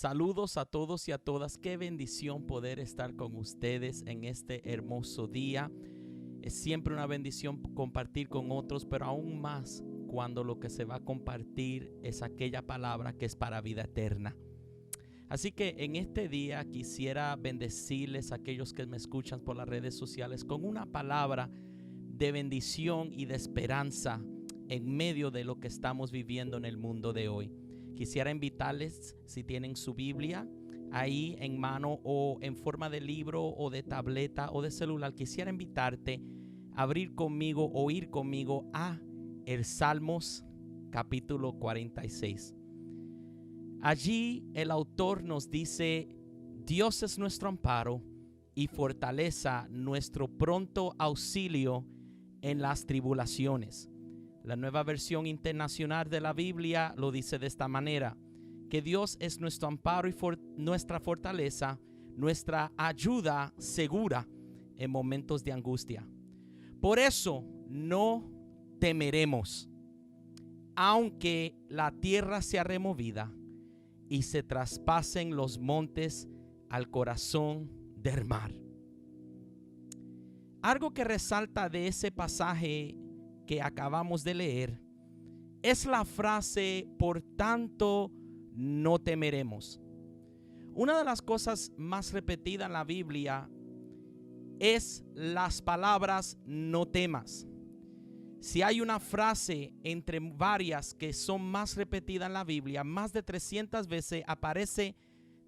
Saludos a todos y a todas. Qué bendición poder estar con ustedes en este hermoso día. Es siempre una bendición compartir con otros, pero aún más cuando lo que se va a compartir es aquella palabra que es para vida eterna. Así que en este día quisiera bendecirles a aquellos que me escuchan por las redes sociales con una palabra de bendición y de esperanza en medio de lo que estamos viviendo en el mundo de hoy. Quisiera invitarles, si tienen su Biblia ahí en mano o en forma de libro o de tableta o de celular, quisiera invitarte a abrir conmigo o ir conmigo a el Salmos capítulo 46. Allí el autor nos dice: Dios es nuestro amparo y fortaleza, nuestro pronto auxilio en las tribulaciones. La Nueva Versión Internacional de la Biblia lo dice de esta manera: que Dios es nuestro amparo y nuestra fortaleza, nuestra ayuda segura en momentos de angustia. Por eso no temeremos, aunque la tierra sea removida y se traspasen los montes al corazón del mar. Algo que resalta de ese pasaje que acabamos de leer es la frase: por tanto no temeremos. Una de las cosas más repetidas en la Biblia es las palabras no temas. Si hay una frase entre varias que son más repetidas en la Biblia, más de 300 veces aparece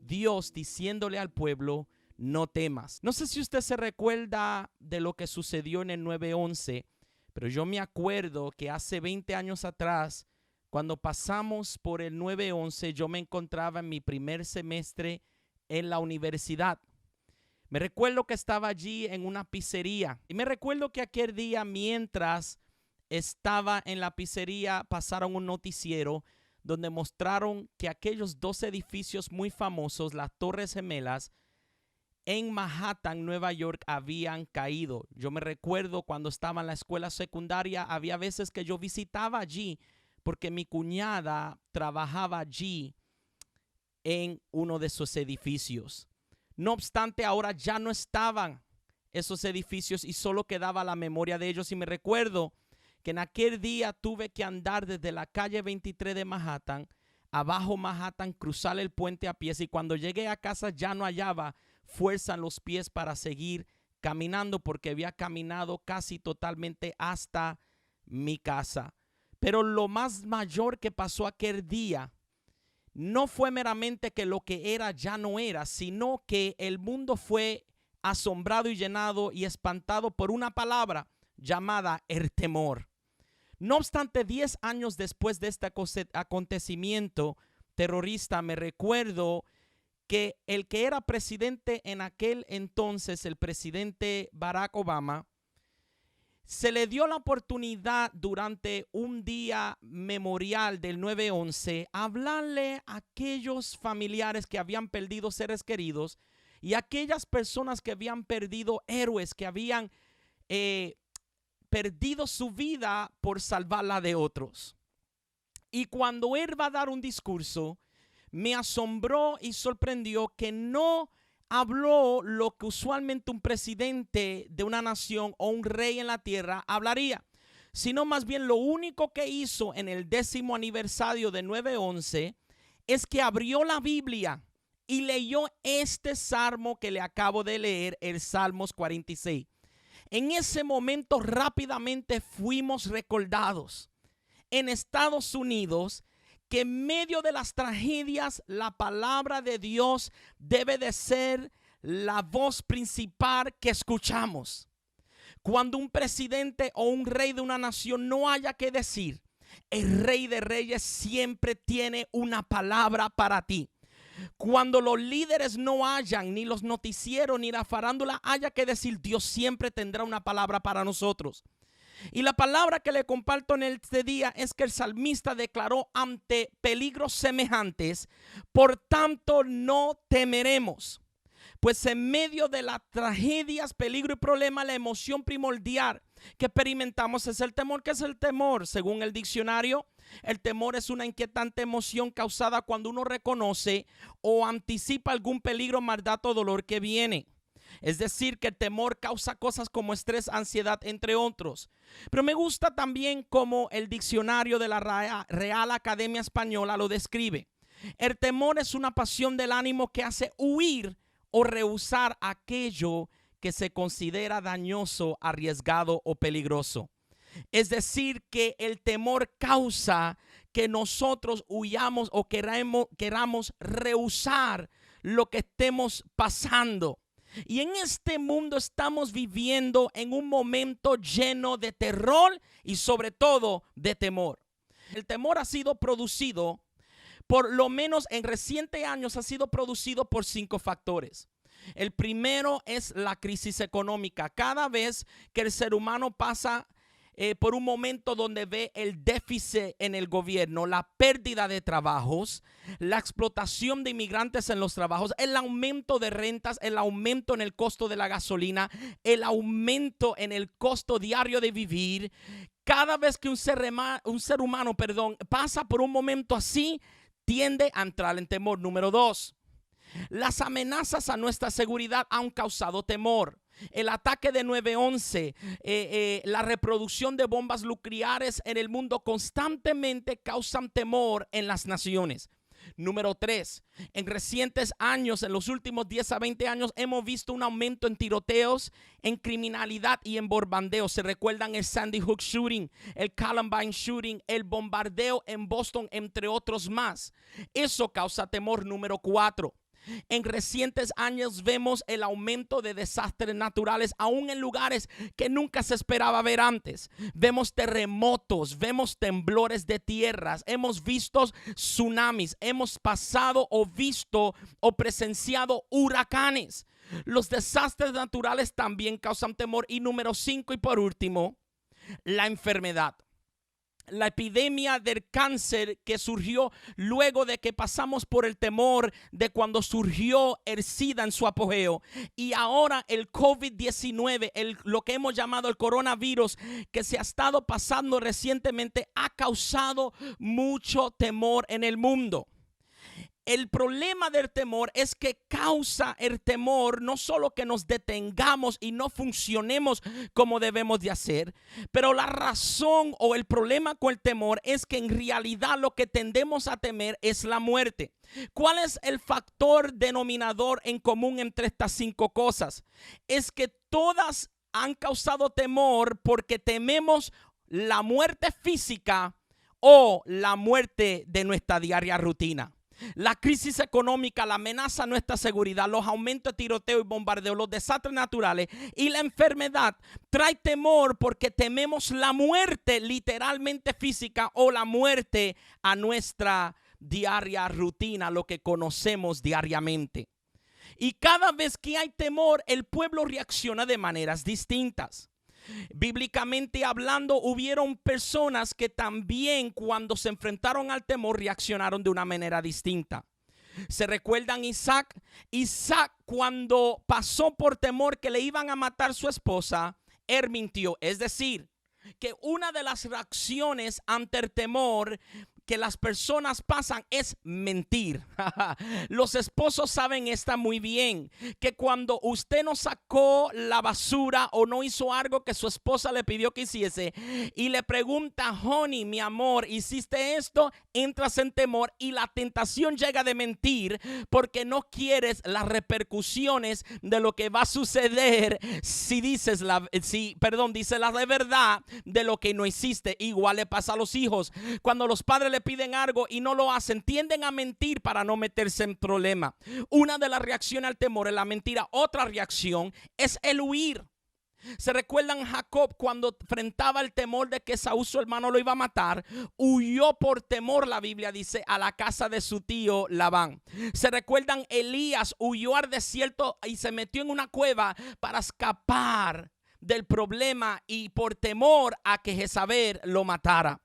Dios diciéndole al pueblo: no temas. No sé si usted se recuerda de lo que sucedió en el 9/11, pero yo me acuerdo que hace 20 años atrás, cuando pasamos por el 9/11, yo me encontraba en mi primer semestre en la universidad. Me recuerdo que estaba allí en una pizzería y me recuerdo que aquel día, mientras estaba en la pizzería, pasaron un noticiero donde mostraron que aquellos dos edificios muy famosos, las Torres Gemelas, en Manhattan, Nueva York, habían caído. Yo me recuerdo cuando estaba en la escuela secundaria, había veces que yo visitaba allí porque mi cuñada trabajaba allí en uno de esos edificios. No obstante, ahora ya no estaban esos edificios y solo quedaba la memoria de ellos. Y me recuerdo que en aquel día tuve que andar desde la calle 23 de Manhattan, abajo Manhattan, cruzar el puente a pies, y cuando llegué a casa ya no hallaba fuerza en los pies para seguir caminando porque había caminado casi totalmente hasta mi casa. Pero lo más mayor que pasó aquel día no fue meramente que lo que era ya no era, sino que el mundo fue asombrado y llenado y espantado por una palabra llamada el temor. No obstante, 10 años después de este acontecimiento terrorista, me recuerdo que el que era presidente en aquel entonces, el presidente Barack Obama, se le dio la oportunidad durante un día memorial del 9/11 hablarle a aquellos familiares que habían perdido seres queridos y a aquellas personas que habían perdido héroes, que habían perdido su vida por salvarla de otros. Y cuando él va a dar un discurso, me asombró y sorprendió que no habló lo que usualmente un presidente de una nación o un rey en la tierra hablaría, sino más bien lo único que hizo en el 10º aniversario de 9/11 es que abrió la Biblia y leyó este salmo que le acabo de leer, el Salmos 46. En ese momento rápidamente fuimos recordados en Estados Unidos que en medio de las tragedias la palabra de Dios debe de ser la voz principal que escuchamos. Cuando un presidente o un rey de una nación no haya que decir, el Rey de Reyes siempre tiene una palabra para ti. Cuando los líderes no hayan, ni los noticieros, ni la farándula haya que decir, Dios siempre tendrá una palabra para nosotros. Y la palabra que le comparto en este día es que el salmista declaró: ante peligros semejantes, por tanto no temeremos. Pues en medio de las tragedias, peligro y problema, la emoción primordial que experimentamos es el temor. ¿Qué es el temor? Según el diccionario, el temor es una inquietante emoción causada cuando uno reconoce o anticipa algún peligro, maldad o dolor que viene. Es decir, que el temor causa cosas como estrés, ansiedad, entre otros. Pero me gusta también cómo el diccionario de la Real Academia Española lo describe. El temor es una pasión del ánimo que hace huir o rehusar aquello que se considera dañoso, arriesgado o peligroso. Es decir, que el temor causa que nosotros huyamos o queramos rehusar lo que estemos pasando. Y en este mundo estamos viviendo en un momento lleno de terror y sobre todo de temor. El temor ha sido producido, por lo menos en recientes años, ha sido producido por 5 factores. El primero es la crisis económica. Cada vez que el ser humano pasa por un momento donde ve el déficit en el gobierno, la pérdida de trabajos, la explotación de inmigrantes en los trabajos, el aumento de rentas, el aumento en el costo de la gasolina, el aumento en el costo diario de vivir. Cada vez que un ser humano pasa por un momento así, tiende a entrar en temor. Número 2. Las amenazas a nuestra seguridad han causado temor. El ataque de 9/11, la reproducción de bombas nucleares en el mundo constantemente causan temor en las naciones. Número 3, en recientes años, en los últimos 10 a 20 años, hemos visto un aumento en tiroteos, en criminalidad y en bombardeos. Se recuerdan el Sandy Hook shooting, el Columbine shooting, el bombardeo en Boston, entre otros más. Eso causa temor. Número 4. En recientes años vemos el aumento de desastres naturales, aún en lugares que nunca se esperaba ver antes. Vemos terremotos, vemos temblores de tierras, hemos visto tsunamis, hemos pasado o visto o presenciado huracanes. Los desastres naturales también causan temor. Y número 5 y por último, la enfermedad. La epidemia del cáncer que surgió luego de que pasamos por el temor de cuando surgió el SIDA en su apogeo, y ahora el COVID-19, lo que hemos llamado el coronavirus, que se ha estado pasando recientemente, ha causado mucho temor en el mundo. El problema del temor es que causa el temor no solo que nos detengamos y no funcionemos como debemos de hacer, pero la razón o el problema con el temor es que en realidad lo que tendemos a temer es la muerte. ¿Cuál es el factor denominador en común entre estas 5 cosas? Es que todas han causado temor porque tememos la muerte física o la muerte de nuestra diaria rutina. La crisis económica, la amenaza a nuestra seguridad, los aumentos de tiroteo y bombardeo, los desastres naturales y la enfermedad trae temor porque tememos la muerte literalmente física o la muerte a nuestra diaria rutina, lo que conocemos diariamente. Y cada vez que hay temor, el pueblo reacciona de maneras distintas. Bíblicamente hablando, hubieron personas que también cuando se enfrentaron al temor reaccionaron de una manera distinta. ¿Se recuerdan Isaac? Isaac, cuando pasó por temor que le iban a matar su esposa, él mintió. Es decir, que una de las reacciones ante el temor que las personas pasan es mentir. Los esposos saben esta muy bien, que cuando usted no sacó la basura o no hizo algo que su esposa le pidió que hiciese y le pregunta, honey, mi amor, ¿hiciste esto? Entras en temor y la tentación llega de mentir porque no quieres las repercusiones de lo que va a suceder si dices dices la de verdad de lo que no hiciste. Igual le pasa a los hijos. Cuando los padres le piden algo y no lo hacen, tienden a mentir para no meterse en problema. Una de las reacciones al temor es la mentira. Otra reacción es el huir. ¿Se recuerdan Jacob cuando enfrentaba el temor de que Saúl, su hermano, lo iba a matar? Huyó por temor, la Biblia dice, a la casa de su tío Labán. ¿Se recuerdan Elías? Huyó al desierto y se metió en una cueva para escapar del problema y por temor a que Jezabel lo matara.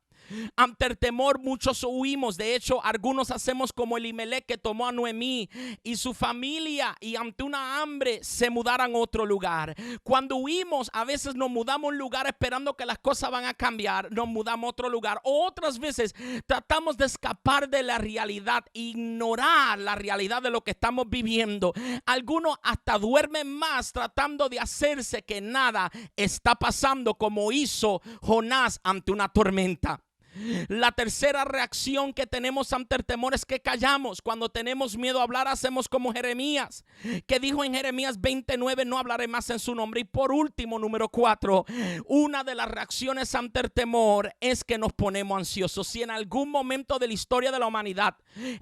Ante el temor muchos huimos. De hecho, algunos hacemos como Elimelech, que tomó a Noemí y su familia, y ante una hambre se mudaran a otro lugar. Cuando huimos, a veces nos mudamos a un lugar esperando que las cosas van a cambiar. Nos mudamos a otro lugar. O otras veces tratamos de escapar de la realidad, ignorar la realidad de lo que estamos viviendo. Algunos hasta duermen más tratando de hacerse que nada está pasando, como hizo Jonás ante una tormenta. La tercera reacción que tenemos ante el temor es que callamos. Cuando tenemos miedo a hablar, hacemos como Jeremías, que dijo en Jeremías 29, no hablaré más en su nombre. Y por último, número 4, una de las reacciones ante el temor es que nos ponemos ansiosos. Si en algún momento de la historia de la humanidad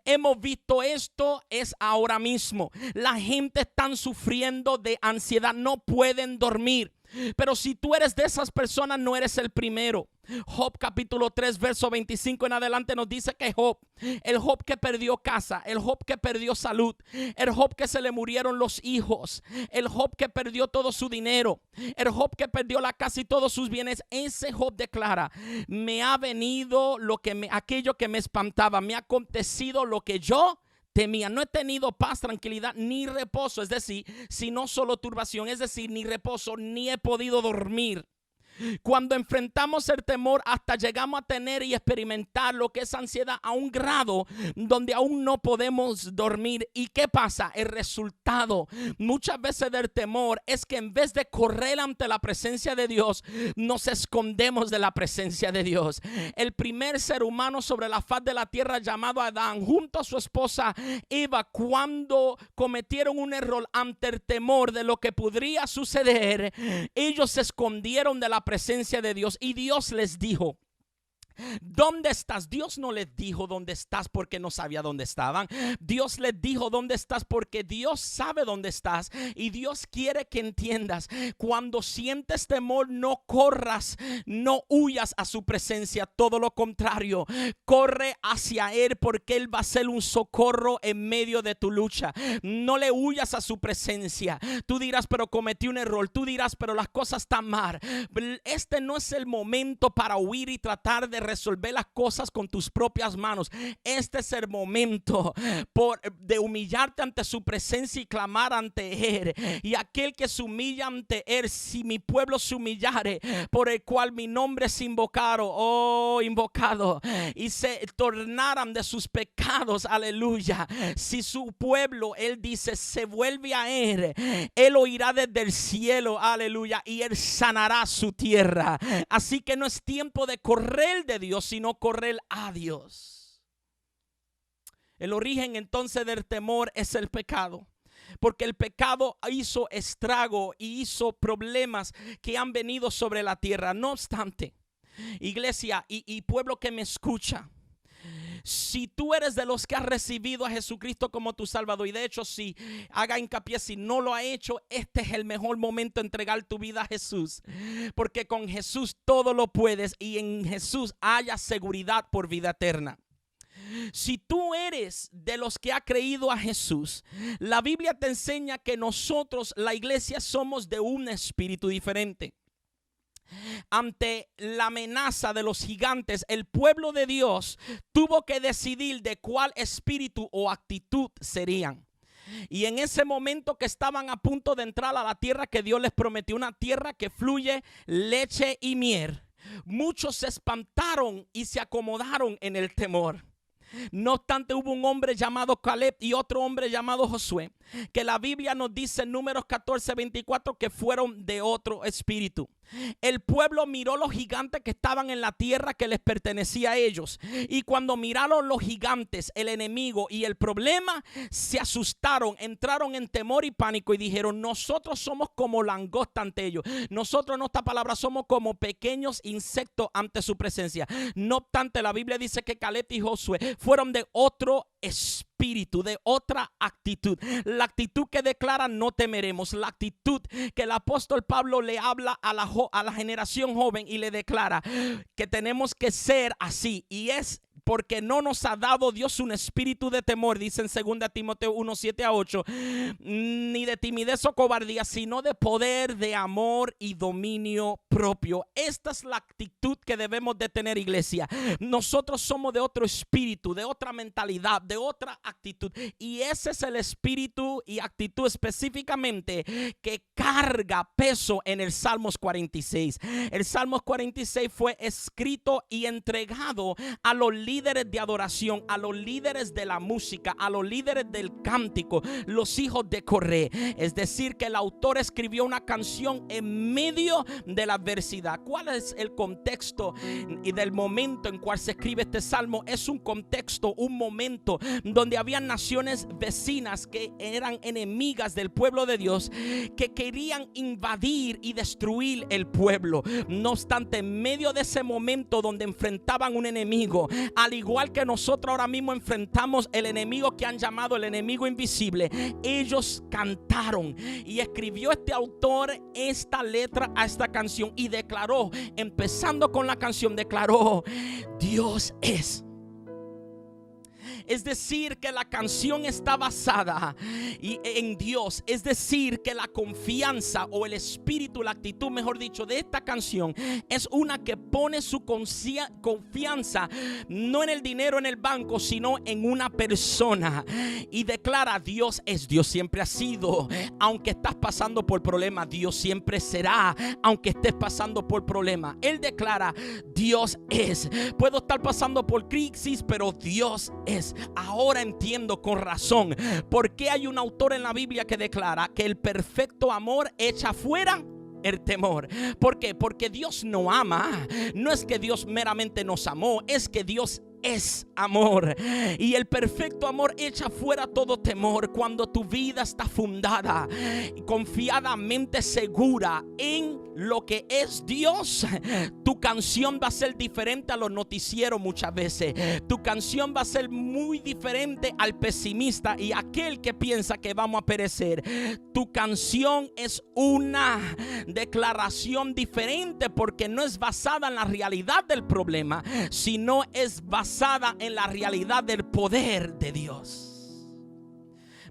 hemos visto esto, es ahora mismo. La gente está sufriendo de ansiedad, no pueden dormir. Pero si tú eres de esas personas, no eres el primero. Job capítulo 3 verso 25 en adelante nos dice que Job, el Job que perdió casa, el Job que perdió salud, el Job que se le murieron los hijos, el Job que perdió todo su dinero, el Job que perdió la casa y todos sus bienes, ese Job declara: me ha venido aquello que me espantaba, me ha acontecido lo que yo temía. No he tenido paz, tranquilidad ni reposo, es decir, sino solo turbación, es decir, ni reposo, ni he podido dormir. Cuando enfrentamos el temor, hasta llegamos a tener y experimentar lo que es ansiedad a un grado donde aún no podemos dormir. ¿Y qué pasa? El resultado muchas veces del temor es que en vez de correr ante la presencia de Dios, nos escondemos de la presencia de Dios. El primer ser humano sobre la faz de la tierra, llamado Adán, junto a su esposa Eva, cuando cometieron un error ante el temor de lo que podría suceder, ellos se escondieron de la presencia de Dios, y Dios les dijo: ¿dónde estás? Dios no les dijo dónde estás porque no sabía dónde estaban. Dios les dijo dónde estás porque Dios sabe dónde estás, y Dios quiere que entiendas: cuando sientes temor, no corras, no huyas a su presencia, todo lo contrario, corre hacia Él, porque Él va a ser un socorro en medio de tu lucha. No le huyas a su presencia. Tú dirás: pero cometí un error. Tú dirás: pero las cosas están mal. Este no es el momento para huir y tratar de resolver las cosas con tus propias manos. Este es el momento de humillarte ante su presencia y clamar ante Él. Y aquel que se humilla ante Él: si mi pueblo se humillare, por el cual mi nombre es invocado, y se tornaran de sus pecados, aleluya. Si su pueblo, Él dice, se vuelve a Él, Él oirá desde el cielo, aleluya, y Él sanará su tierra. Así que no es tiempo de correr de Dios, sino correr a Dios. El origen entonces del temor es el pecado, porque el pecado hizo estrago y hizo problemas que han venido sobre la tierra. No obstante, iglesia y pueblo que me escucha, si tú eres de los que has recibido a Jesucristo como tu Salvador, y de hecho, si haga hincapié, si no lo ha hecho, este es el mejor momento de entregar tu vida a Jesús, porque con Jesús todo lo puedes, y en Jesús haya seguridad por vida eterna. Si tú eres de los que ha creído a Jesús, la Biblia te enseña que nosotros, la iglesia, somos de un espíritu diferente. Ante la amenaza de los gigantes, el pueblo de Dios tuvo que decidir de cuál espíritu o actitud serían. Y en ese momento que estaban a punto de entrar a la tierra que Dios les prometió, una tierra que fluye leche y miel, muchos se espantaron y se acomodaron en el temor. No obstante, hubo un hombre llamado Caleb y otro hombre llamado Josué, que la Biblia nos dice en Números 14:24 que fueron de otro espíritu. El pueblo miró los gigantes que estaban en la tierra que les pertenecía a ellos, y cuando miraron los gigantes, el enemigo y el problema, se asustaron, entraron en temor y pánico y dijeron: nosotros somos como langosta ante ellos. Nosotros, en esta palabra, somos como pequeños insectos ante su presencia. No obstante, la Biblia dice que Caleb y Josué fueron de otro espíritu, de otra actitud. La actitud que declara: no temeremos. La actitud que el apóstol Pablo le habla a la generación joven y le declara que tenemos que ser así, y es: porque no nos ha dado Dios un espíritu de temor, dice en 2 Timoteo 1:7-8, ni de timidez o cobardía, sino de poder, de amor y dominio propio. Esta es la actitud que debemos de tener, iglesia. Nosotros somos de otro espíritu, de otra mentalidad, de otra actitud, y ese es el espíritu y actitud específicamente que carga peso en el Salmos 46. El Salmos 46 fue escrito y entregado a los líderes de adoración, a los líderes de la música, a los líderes del cántico, los hijos de Coré. Es decir, que el autor escribió una canción en medio de la adversidad. ¿Cuál es el contexto y del momento en cual se escribe este salmo? Es un contexto, un momento donde habían naciones vecinas que eran enemigas del pueblo de Dios, que querían invadir y destruir el pueblo. No obstante, en medio de ese momento donde enfrentaban un enemigo, al igual que nosotros ahora mismo enfrentamos el enemigo que han llamado el enemigo invisible, ellos cantaron, y escribió este autor esta letra a esta canción y declaró, empezando con la canción, declaró: Dios es. Es decir, que la canción está basada en Dios. Es decir, que la confianza o el espíritu, la actitud, mejor dicho, de esta canción es una que pone su confianza no en el dinero en el banco, sino en una persona, y declara: Dios es. Dios siempre ha sido. Aunque estás pasando por problemas, Dios siempre será. Aunque estés pasando por problemas, Él declara: Dios es. Puedo estar pasando por crisis, pero Dios es. Ahora entiendo con razón por qué hay un autor en la Biblia que declara que el perfecto amor echa fuera el temor. ¿Por qué? Porque Dios no ama. No es que Dios meramente nos amó, es que Dios es amor, y el perfecto amor echa fuera todo temor. Cuando tu vida está fundada y confiadamente segura en lo que es Dios, tu canción va a ser diferente a los noticieros muchas veces. Tu canción va a ser muy diferente al pesimista y aquel que piensa que vamos a perecer. Tu canción es una declaración diferente, porque no es basada en la realidad del problema, sino es basada en la realidad del poder de Dios.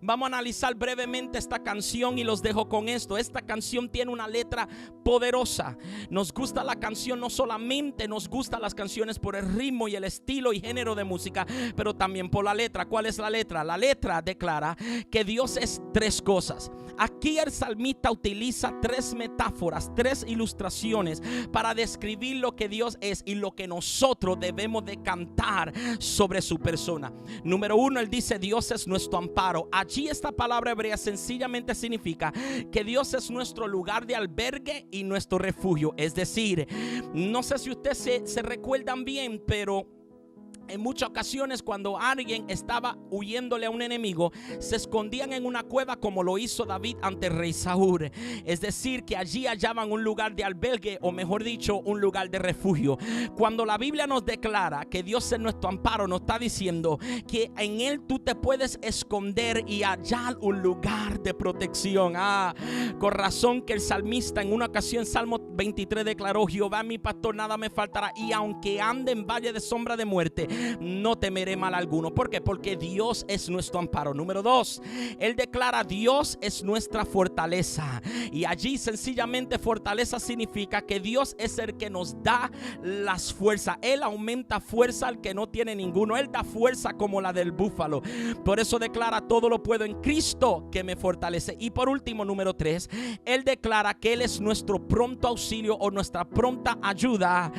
Vamos a analizar brevemente esta canción y los dejo con esto. Esta canción tiene una letra poderosa. Nos gusta la canción, no solamente nos gustan las canciones por el ritmo y el estilo y género de música, pero también por la letra. ¿Cuál es la letra? La letra declara que Dios es tres cosas. Aquí el salmista utiliza tres metáforas, tres ilustraciones para describir lo que Dios es y lo que nosotros debemos de cantar sobre su persona. Número uno, él dice: Dios es nuestro amparo. Allí esta palabra hebrea sencillamente significa que Dios es nuestro lugar de albergue y nuestro refugio. Es decir, no sé si ustedes se recuerdan bien, pero en muchas ocasiones cuando alguien estaba huyéndole a un enemigo, se escondían en una cueva, como lo hizo David ante el rey Saúl. Es decir, que allí hallaban un lugar de albergue, o mejor dicho, un lugar de refugio. Cuando la Biblia nos declara que Dios es nuestro amparo, nos está diciendo que en Él tú te puedes esconder y hallar un lugar de protección. Con razón que el salmista en una ocasión, Salmo 23, declaró: Jehová mi pastor, nada me faltará, y aunque ande en valle de sombra de muerte, no temeré mal alguno. ¿Por qué? Porque Dios es nuestro amparo. Número dos, él declara: Dios es nuestra fortaleza. Y allí sencillamente fortaleza significa que Dios es el que nos da las fuerzas. Él aumenta fuerza al que no tiene ninguno. Él da fuerza como la del búfalo. Por eso declara: todo lo puedo en Cristo que me fortalece. Y por último, número tres, él declara que Él es nuestro pronto auxilio o nuestra pronta ayuda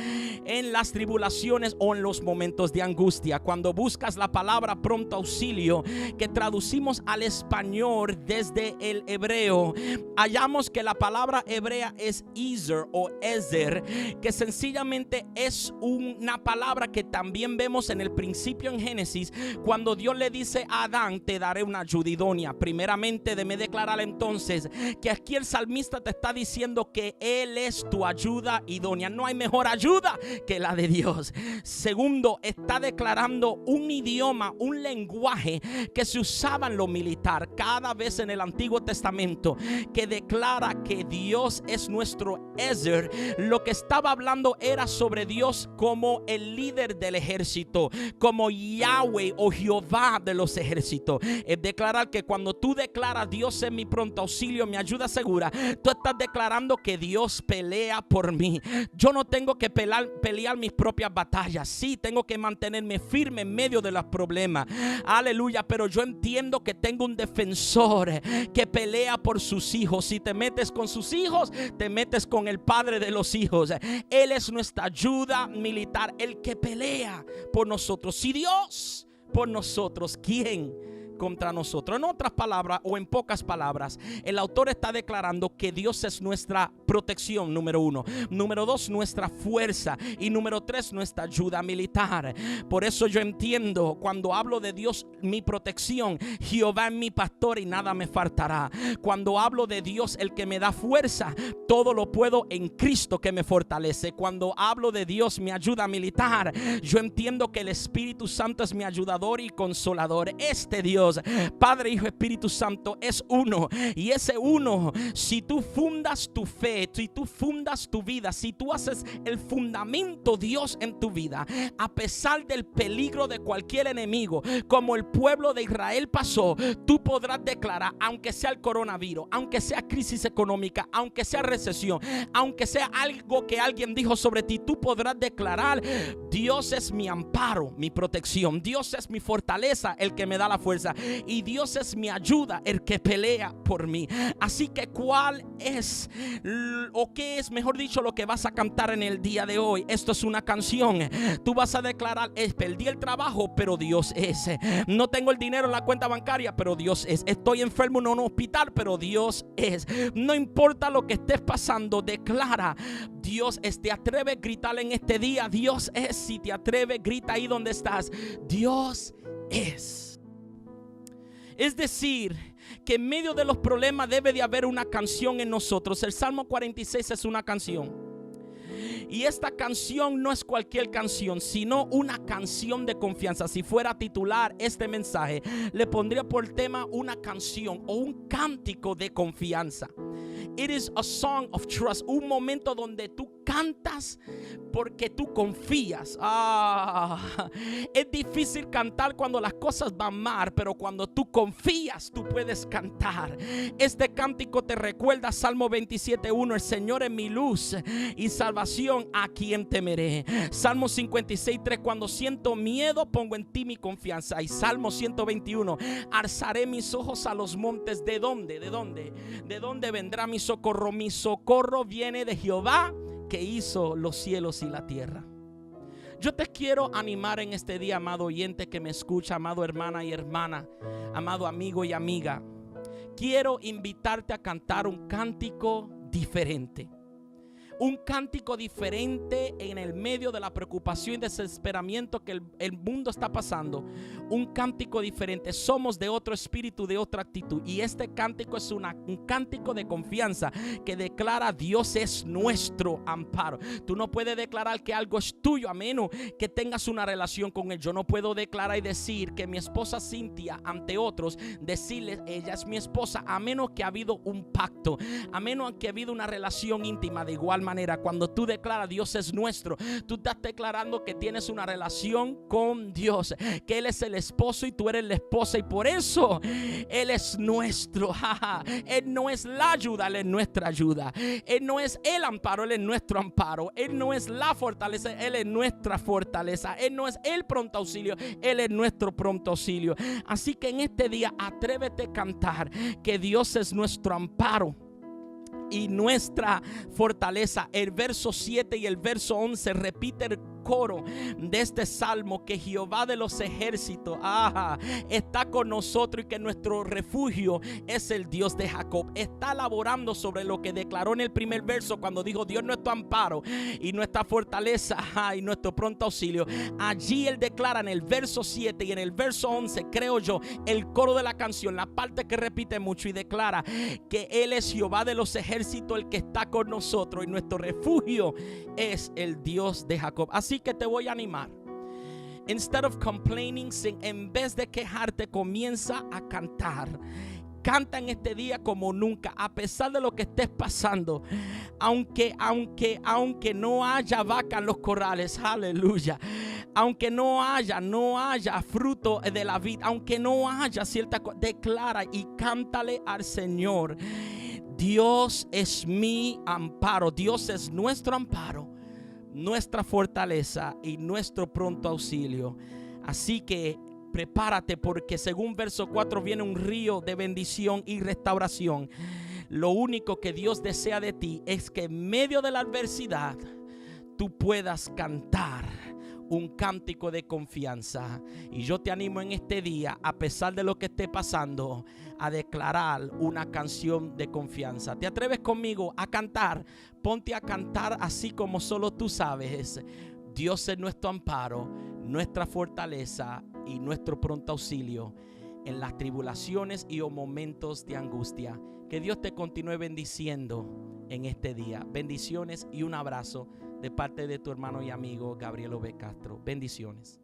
en las tribulaciones o en los momentos de angustia. Cuando buscas la palabra pronto auxilio, que traducimos al español desde el hebreo, hallamos que la palabra hebrea es Ezer o Ezer, que sencillamente es una palabra que también vemos en el principio en Génesis, cuando Dios le dice a Adán: te daré una ayuda idónea. Primeramente, déme declarar entonces que aquí el salmista te está diciendo que Él es tu ayuda idónea. No hay mejor ayuda que la de Dios. Segundo, está está declarando un idioma, un lenguaje que se usaba en lo militar cada vez en el Antiguo Testamento, que declara que Dios es nuestro Ezer. Lo que estaba hablando era sobre Dios como el líder del ejército, como Yahweh o Jehová de los ejércitos. Es declarar que cuando tú declaras Dios es mi pronto auxilio, mi ayuda segura, tú estás declarando que Dios pelea por mí. Yo no tengo que pelear mis propias batallas. Sí, tengo que mantenerme firme en medio de los problemas. Aleluya, pero yo entiendo que tengo un defensor que pelea por sus hijos. Si te metes con sus hijos, te metes con el padre de los hijos. Él es nuestra ayuda militar, el que pelea por nosotros. Si Dios por nosotros, ¿quién contra nosotros? En otras palabras, o en pocas palabras, el autor está declarando que Dios es nuestra protección, número 1. Número 2, nuestra fuerza. Y número 3, nuestra ayuda militar. Por eso yo entiendo cuando hablo de Dios, mi protección, Jehová es mi pastor y nada me faltará. Cuando hablo de Dios, el que me da fuerza, todo lo puedo en Cristo que me fortalece. Cuando hablo de Dios, mi ayuda militar, yo entiendo que el Espíritu Santo es mi ayudador y consolador. Este Dios, Padre, Hijo, Espíritu Santo, es uno. Y ese uno, si tú fundas tu fe, si tú fundas tu vida, si tú haces el fundamento Dios en tu vida, a pesar del peligro de cualquier enemigo, como el pueblo de Israel pasó, tú podrás declarar, aunque sea el coronavirus, aunque sea crisis económica, aunque sea recesión, aunque sea algo que alguien dijo sobre ti, tú podrás declarar: Dios es mi amparo, mi protección. Dios es mi fortaleza, el que me da la fuerza. Y Dios es mi ayuda, el que pelea por mí. Así que ¿cuál es, o qué es, mejor dicho, lo que vas a cantar en el día de hoy? Esto es una canción. Tú vas a declarar: perdí el trabajo, pero Dios es. No tengo el dinero en la cuenta bancaria, pero Dios es. Estoy enfermo en un hospital, pero Dios es. No importa lo que estés pasando, declara: Dios es. Te atreves a gritar en este día: Dios es. Si te atreves, grita ahí donde estás: Dios es. Es decir, que en medio de los problemas debe de haber una canción en nosotros. El Salmo 46 es una canción. Y esta canción no es cualquier canción, sino una canción de confianza. Si fuera a titular este mensaje, le pondría por tema una canción o un cántico de confianza. It is a song of trust. Un momento donde tú cantas porque tú confías. Es difícil cantar cuando las cosas van mal, pero cuando tú confías, tú puedes cantar. Este cántico te recuerda Salmo 27:1: el Señor es mi luz y salvación, ¿a quién temeré? Salmo 56:3: cuando siento miedo, pongo en ti mi confianza. Y Salmo 121: alzaré mis ojos a los montes. ¿De dónde? ¿De dónde? ¿De dónde vendrá mi socorro? Mi socorro viene de Jehová, que hizo los cielos y la tierra. Yo te quiero animar en este día, amado oyente que me escucha, amado hermana y hermana, amado amigo y amiga. Quiero invitarte a cantar un cántico diferente. Un cántico diferente en el medio de la preocupación y desesperamiento que el mundo está pasando. Un cántico diferente. Somos de otro espíritu, de otra actitud. Y este cántico es un cántico de confianza que declara: Dios es nuestro amparo. Tú no puedes declarar que algo es tuyo a menos que tengas una relación con Él. Yo no puedo declarar y decir que mi esposa Cintia ante otros, decirles ella es mi esposa, a menos que ha habido un pacto, a menos que ha habido una relación íntima. De igual manera, cuando tú declaras Dios es nuestro, tú estás declarando que tienes una relación con Dios, que Él es el esposo y tú eres la esposa, y por eso Él es nuestro. Él no es la ayuda, Él es nuestra ayuda. Él no es el amparo, Él es nuestro amparo. Él no es la fortaleza, Él es nuestra fortaleza. Él no es el pronto auxilio, Él es nuestro pronto auxilio. Así que en este día atrévete a cantar que Dios es nuestro amparo y nuestra fortaleza. El verso 7 y el verso 11 repite el coro de este salmo: que Jehová de los ejércitos está con nosotros y que nuestro refugio es el Dios de Jacob. Está elaborando sobre lo que declaró en el primer verso cuando dijo: Dios nuestro amparo y nuestra fortaleza y nuestro pronto auxilio. Allí él declara en el verso 7 y en el verso 11, creo yo, el coro de la canción, la parte que repite mucho, y declara que Él es Jehová de los ejércitos, el que está con nosotros, y nuestro refugio es el Dios de Jacob. Así que te voy a animar Instead of complaining, en vez de quejarte, comienza a cantar. Canta en este día como nunca, a pesar de lo que estés pasando. Aunque no haya vaca en los corrales, aleluya. Aunque no haya fruto de la vida, aunque no haya cierta cosa, declara y cántale al Señor. Dios es mi amparo, Dios es nuestro amparo, nuestra fortaleza y nuestro pronto auxilio. Así que prepárate, porque según verso 4 viene un río de bendición y restauración. Lo único que Dios desea de ti es que en medio de la adversidad tú puedas cantar un cántico de confianza. Y yo te animo en este día, a pesar de lo que esté pasando, a declarar una canción de confianza. ¿Te atreves conmigo a cantar? Ponte a cantar así como solo tú sabes. Dios es nuestro amparo, nuestra fortaleza y nuestro pronto auxilio en las tribulaciones y o momentos de angustia. Que Dios te continúe bendiciendo en este día. Bendiciones y un abrazo de parte de tu hermano y amigo Gabriel Ove Castro. Bendiciones.